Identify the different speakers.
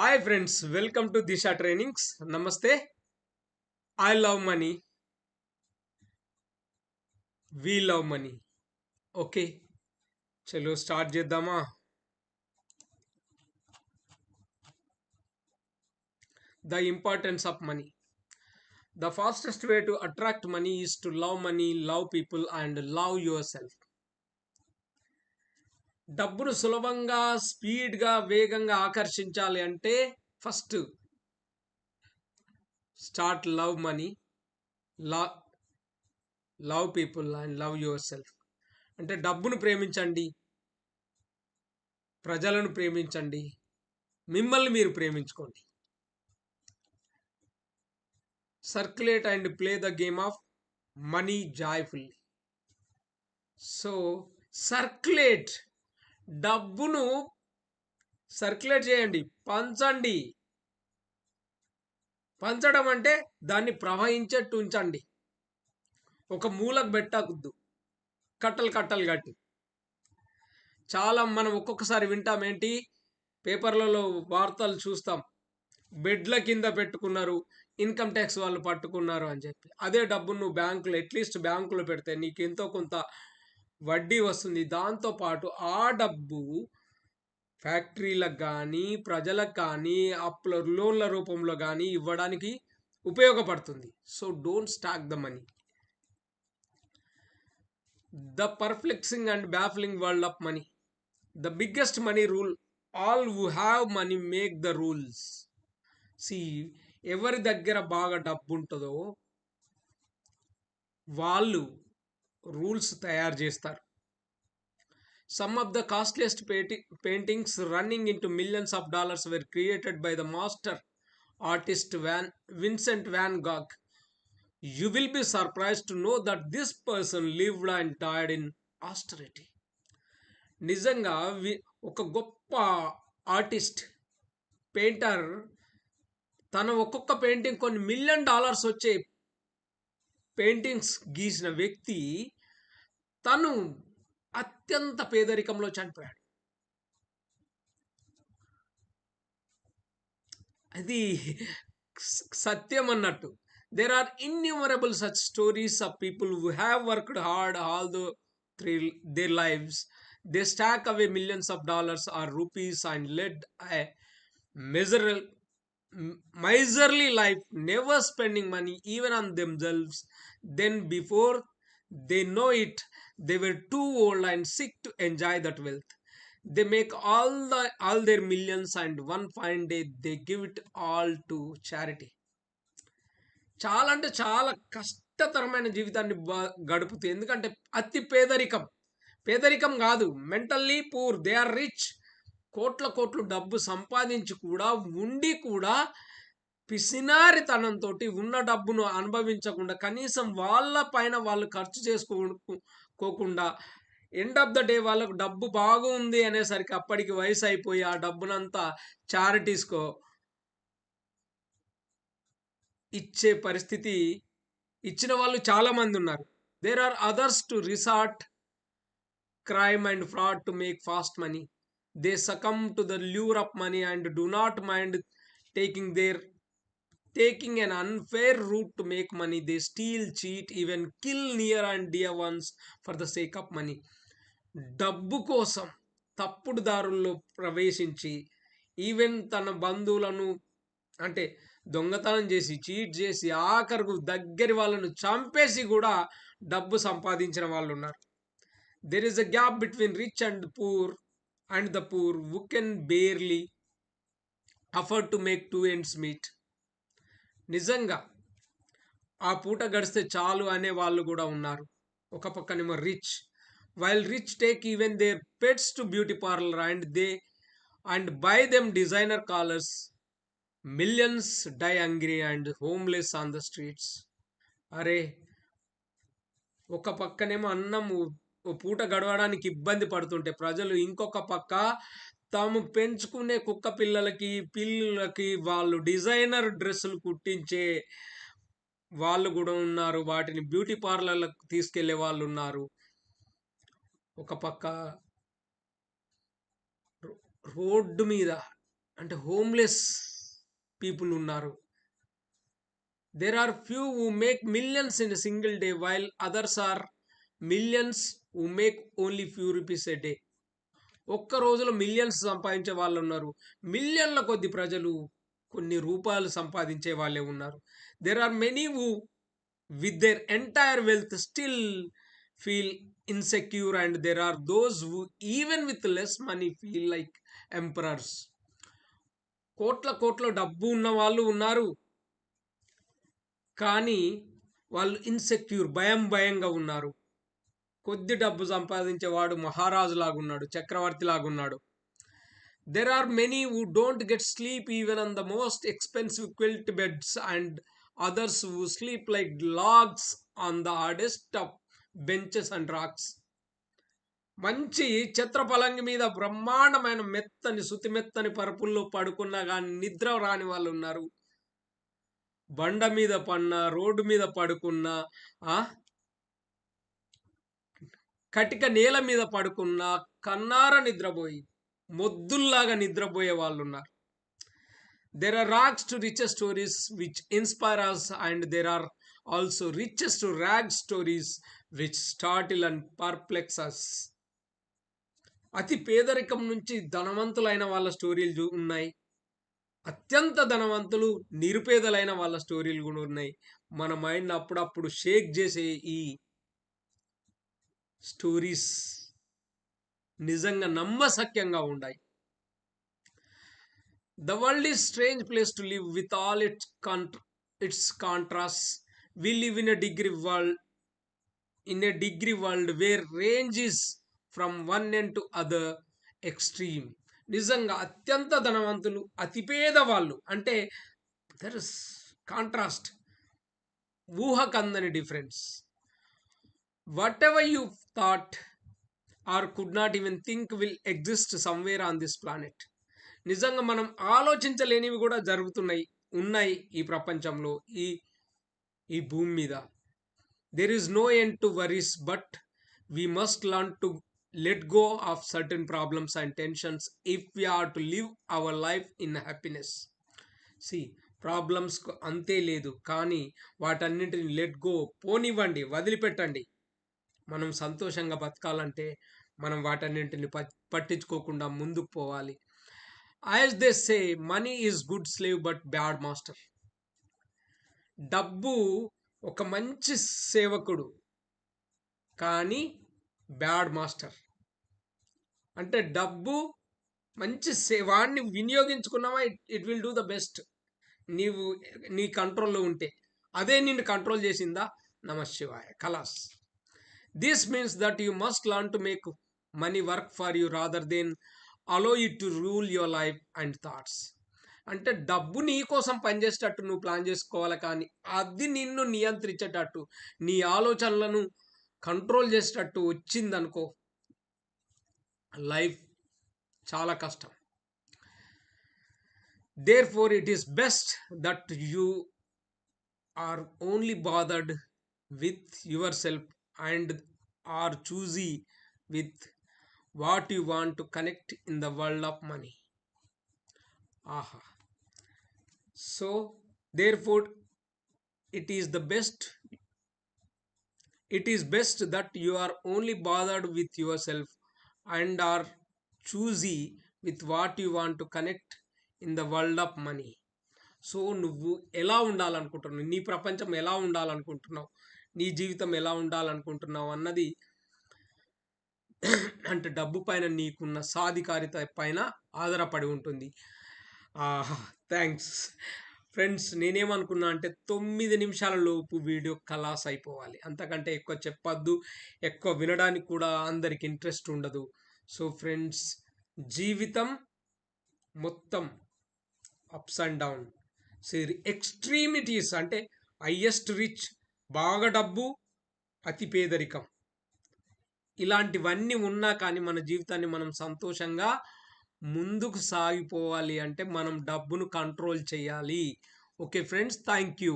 Speaker 1: Hi friends, welcome to Disha Trainings. Namaste. I love money. We love money. Okay. చలో start చేద్దామా. The importance of money. The fastest way to attract money is to love money, love people and love yourself. డబ్బును సులభంగా స్పీడ్గా వేగంగా ఆకర్షించాలి అంటే first start love money, love people and love your self. అంటే డబ్బును ప్రేమించండి, ప్రజలను ప్రేమించండి, మిమ్మల్ని మీరు ప్రేమించుకోండి. Circulate and play the game of money joyfully. So circulate, డబ్బును సర్క్యులేట్ చేయండి, పంచండి. పంచడం అంటే దాన్ని ప్రవహించేట్టు ఉంచండి, ఒక మూలకు పెట్టకూడదు, కట్టలు కట్టలు కట్టి. చాలా మనం ఒక్కొక్కసారి వింటాం, ఏంటి పేపర్లలో వార్తలు చూస్తాం, బెడ్ల కింద పెట్టుకున్నారు, ఇన్కమ్ ట్యాక్స్ వాళ్ళు పట్టుకున్నారు అని చెప్పి. అదే డబ్బు నువ్వు బ్యాంకులో, అట్లీస్ట్ బ్యాంకులో పెడితే నీకు ఎంతో కొంత వడ్డీ వస్తుంది. దాంతోపాటు ఆ డబ్బు ఫ్యాక్టరీలకు కానీ ప్రజలకు కానీ లోన్ల రూపంలో కానీ ఇవ్వడానికి ఉపయోగపడుతుంది. So don't stock the money. The perplexing and baffling world of money. The biggest money rule, all who have money make the rules. ఎవరి దగ్గర బాగా డబ్బు ఉంటుందో వాళ్ళు రూల్స్ తయారు చేస్తారు. Some of the costliest paintings running into millions of dollars were created by the master artist Vincent van Gogh. You will be surprised to know that this person lived and died in austerity. నిజంగా ఒక గొప్ప artist, painter, తన ఒక్కొక్క painting కొన్ని $1,000,000 వచ్చే paintings గీసిన వ్యక్తి తను అత్యంత పేదరికంలో చనిపోయాడు. అది సత్యం అన్నట్టు. There are innumerable such stories of people who have worked hard all their lives. They stack away millions of dollars or rupees and led a miserly life, never spending money even on themselves. Then before they know it, they were too old and sick to enjoy that wealth. They make all their millions and one fine day they give it all to charity. చాలా అంటే చాలా కష్టతరమైన జీవితాన్ని గడుపుతూ, ఎందుకంటే అతి పేదరికం కాదు, mentally poor. They are rich. కోట్లు డబ్బు సంపాదించి కూడా ఉండి కూడా పిసినారితనంతో ఉన్న డబ్బును అనుభవించకుండా, కనీసం వాళ్ళ పైన వాళ్ళు ఖర్చు చేసుకోకుండా, ఎండ్ ఆఫ్ ద డే వాళ్ళకు డబ్బు బాగుంది అనేసరికి అప్పటికి వయసు అయిపోయి ఆ డబ్బునంతా చారిటీస్కో ఇచ్చే పరిస్థితి ఇచ్చిన వాళ్ళు చాలా మంది ఉన్నారు. There are others to resort crime and fraud to make fast money. They succumb to the lure of money and do not mind taking an unfair route to make money. They steal, cheat, even kill near and dear ones for the sake of money. డబ్బు కోసం తప్పుడు దారుల్లో ప్రవేశించి even తన బంధువులను అంటే దొంగతనం చేసి, చీట్ చేసి, ఆఖరుకు దగ్గరి వాళ్ళను చంపేసి కూడా డబ్బు సంపాదించిన వాళ్ళు ఉన్నారు. There is a gap between rich and the poor who can barely afford to make two ends meet. నిజంగా ఆ పూట గడిస్తే చాలు అనే వాళ్ళు కూడా ఉన్నారు. ఒక పక్కనేమో rich, while rich take even their pets to beauty parlor and buy them designer collars, millions die hungry and homeless on the streets. అరే, ఒక పక్కనేమో అన్నము పూట గడవడానికి ఇబ్బంది పడుతుంటే ప్రజలు, ఇంకొక పక్క తాము పెంచుకునే కుక్క పిల్లలకి వాళ్ళు డిజైనర్ డ్రెస్సులు కుట్టించే వాళ్ళు కూడా ఉన్నారు. వాటిని బ్యూటీ పార్లర్లకు తీసుకెళ్లే వాళ్ళు ఉన్నారు. ఒక పక్క రోడ్డు మీద అంటే హోమ్లెస్ పీపుల్ ఉన్నారు. There are few who make millions in a single day, while others are millions who make only few rupees a day. ఒక్క రోజులో మిలియన్స్ సంపాదించే వాళ్ళు ఉన్నారు. మిలియన్ల కొద్ది ప్రజలు కొన్ని రూపాయలు సంపాదించే వాళ్ళే ఉన్నారు. There are many who with their entire wealth still feel insecure, and there are those who even with less money feel like emperors. కోట్ల కోట్ల డబ్బు ఉన్న వాళ్ళు ఉన్నారు, కానీ వాళ్ళు ఇన్సెక్యూర్, భయంగా ఉన్నారు. కొద్ది డబ్బు సంపాదించేవాడు మహారాజు లాగున్నాడు, చక్రవర్తి లాగున్నాడు. There are many who don't get sleep even on the most expensive quilt beds, and others who sleep like logs on the hardest of benches and rocks. మంచి ఛత్రపలంగి మీద బ్రహ్మాండమైన మెత్తని సుతిమెత్తని పరుపుల్లో పడుకున్నా కానీ నిద్ర రాని వాళ్ళు ఉన్నారు. బండ మీద పన్నా, రోడ్డు మీద పడుకున్నా, కటిక నేల మీద పడుకున్నా కన్నార నిద్రపోయి మొద్దుల్లాగా నిద్రపోయే వాళ్ళు ఉన్నారు. There are rags to richest stories which inspire us, and there are also richest rag stories which startle and perplex us. అతి పేదరికం నుంచి ధనవంతులైన వాళ్ళ స్టోరీలు ఉన్నాయి, అత్యంత ధనవంతులు నిరుపేదలైన వాళ్ళ స్టోరీలు కూడా ఉన్నాయి. మన మైండ్ అప్పుడప్పుడు షేక్ చేసే ఈ స్టోరీస్ నిజంగా నమ్మశక్యంగా ఉన్నాయి. The world is strange place to live with all its contrast. We live in a degree world where range is from one end to other extreme. నిజంగా అత్యంత ధనవంతులు, అతి పేదవాళ్ళు, అంటే దర్ ఇస్ కాంట్రాస్ట్, ఊహకందని difference. Whatever you thought or could not even think will exist somewhere on this planet. నిజంగా మనం ఆలోచించలేనివి కూడా ఉన్నాయి ఈ ప్రపంచంలో, ఈ భూమి మీద. There is no end to worries, but we must learn to let go of certain problems and tensions if we are to live our life in happiness. See, problems అంతే లేదు, కానీ వాటన్నింటిని లెట్ గో, పోనివ్వండి, వదిలిపెట్టండి. మనం సంతోషంగా బతకాలంటే మనం వాటన్నింటిని పట్టించుకోకుండా ముందుకు పోవాలి. As they say, money is good slave but bad master. డబ్బు ఒక మంచి సేవకుడు, కానీ బ్యాడ్ మాస్టర్. అంటే డబ్బు మంచి సేవాన్ని వినియోగించుకున్నావా, it will do the best. నీవు నీ కంట్రోల్లో ఉంటే, అదే నిన్ను కంట్రోల్ చేసిందా, నమశివాయ, ఖలాస్. This means that you must learn to make money work for you rather than allow it to rule your life and thoughts. అంటే డబ్బు నీ కోసం పనిచేసేటట్టు నువ్వు ప్లాన్ చేసుకోవాలి, కానీ అది నిన్ను నియంత్రించేటట్టు, నీ ఆలోచనలను కంట్రోల్ చేసేటట్టు వచ్చిందనుకో, లైఫ్ చాలా కష్టం. Therefore, it is best that you are only bothered with yourself and are choosy with what you want to connect in the world of money. Aha. So, therefore, it is best that you are only bothered with yourself and are choosy with what you want to connect in the world of money. So నువ్వు ఎలా ఉండాలనుకుంటున్నావు, నీ ప్రపంచం ఎలా ఉండాలనుకుంటున్నావు, నీ జీవితం ఎలా ఉండాలనుకుంటున్నావు అన్నది, అంటే డబ్బు పైన నీకున్న సాధికారిత పైన ఆధారపడి ఉంటుంది. Thanks friends. నేనేమనుకున్నా అంటే 9 నిమిషాల లోపు వీడియో ఖలాస్ అయిపోవాలి, అంతకంటే ఎక్కువ చెప్పొద్దు. ఎక్కువ వినడానికి కూడా అందరికి ఇంట్రెస్ట్ ఉండదు. సో ఫ్రెండ్స్, జీవితం మొత్తం అప్స్ అండ్ డౌన్. ఎక్స్ట్రీమిటీస్ అంటే హైయెస్ట్ రిచ్, బాగా డబ్బు, అతి పేదరికం, ఇలాంటివన్నీ ఉన్నా కానీ మన జీవితాన్ని మనం సంతోషంగా ముందుకు సాగిపోవాలి అంటే మనం డబ్బును కంట్రోల్ చేయాలి. Okay friends, thank you.